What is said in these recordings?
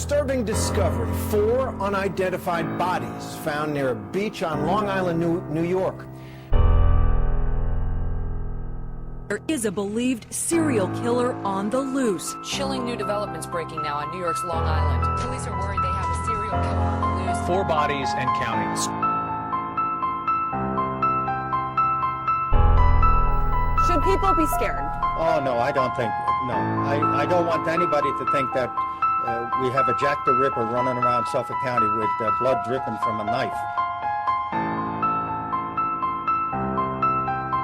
disturbing discovery. 4 unidentified bodies found near a beach on Long Island, New York. There is a believed serial killer on the loose. Chilling new developments breaking now on New York's Long Island. Police are worried they have a serial killer on the loose. 4 bodies and counting. Should people be scared? Oh, no, I don't think, no. I don't want anybody to think that we have a Jack the Ripper running around Suffolk County with blood dripping from a knife.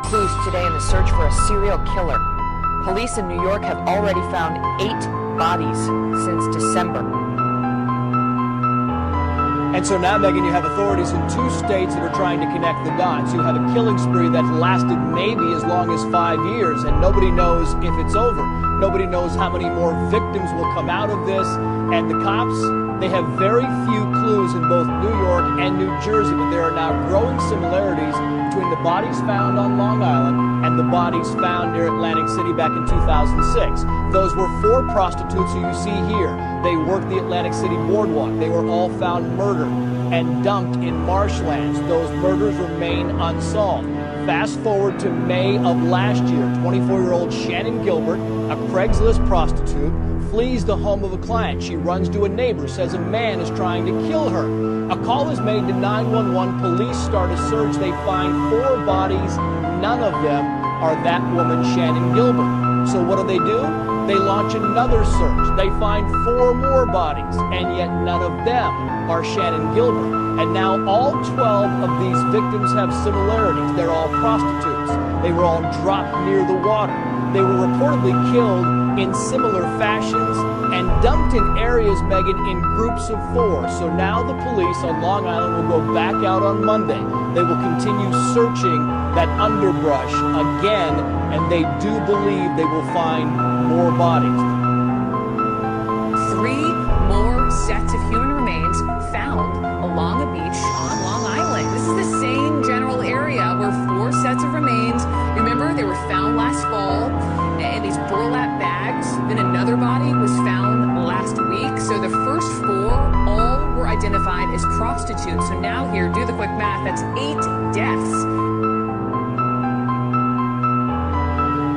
Clues today in the search for a serial killer. Police in New York have already found 8 bodies since December. And so now, Megan, you have authorities in 2 states that are trying to connect the dots. You have a killing spree that lasted maybe as long as 5 years, and nobody knows if it's over. Nobody knows how many more victims will come out of this. And the cops, they have very few clues in both New York and New Jersey, but there are now growing similarities between the bodies found on Long Island and the bodies found near Atlantic City back in 2006. Those were 4 prostitutes who you see here. They worked the Atlantic City boardwalk. They were all found murdered and dumped in marshlands. Those murders remain unsolved. Fast forward to May of last year, 24-year-old Shannon Gilbert, a Craigslist prostitute, flees the home of a client. She runs to a neighbor, says a man is trying to kill her. A call is made to 911. Police start a search. They find 4 bodies. None of them are that woman, Shannon Gilbert. So what do? They launch another search. They find 4 more bodies, and yet none of them are Shannon Gilbert. And now all 12 of these victims have similarities. They're all prostitutes. They were all dropped near the water. They were reportedly killed in similar fashions and dumped in areas, Megan, in groups of 4. So now the police on Long Island will go back out on Monday. They will continue searching that underbrush again, and they do believe they will find more bodies. 3 more sets of human remains found along a beach on Long Island. This is the same general area where 4 sets of remains, remember, they were found last fall in these burlap bags. Then another body was found last week. So the first 4 all were identified as prostitutes. So now here, do the quick math, that's 8 deaths.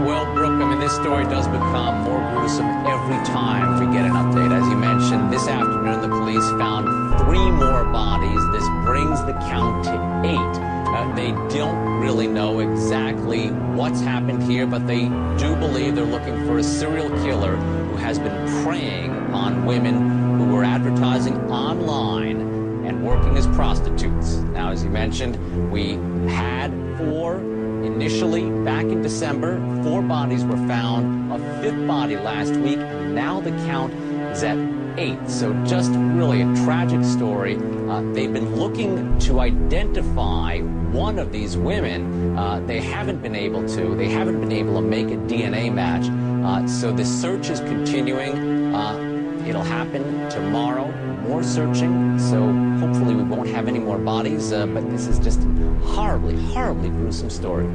Well, Brooke, I mean, this story does become more gruesome every time we get an update. As you mentioned, this afternoon the police found 3 more bodies. This brings the count to 8. They don't really know exactly what's happened here, but they do believe they're looking for a serial killer who has been preying upon women who were advertising online and working as prostitutes. Now, as you mentioned, we had 4 initially back in December. 4 bodies were found, a 5th body last week, and now the count is at 8. So just really a tragic story. They've been looking to identify one of these women. They haven't been able to. They haven't been able to make a DNA match. So the search is continuing. It'll happen tomorrow. More searching. So hopefully we won't have any more bodies. But this is just a horribly, horribly gruesome story.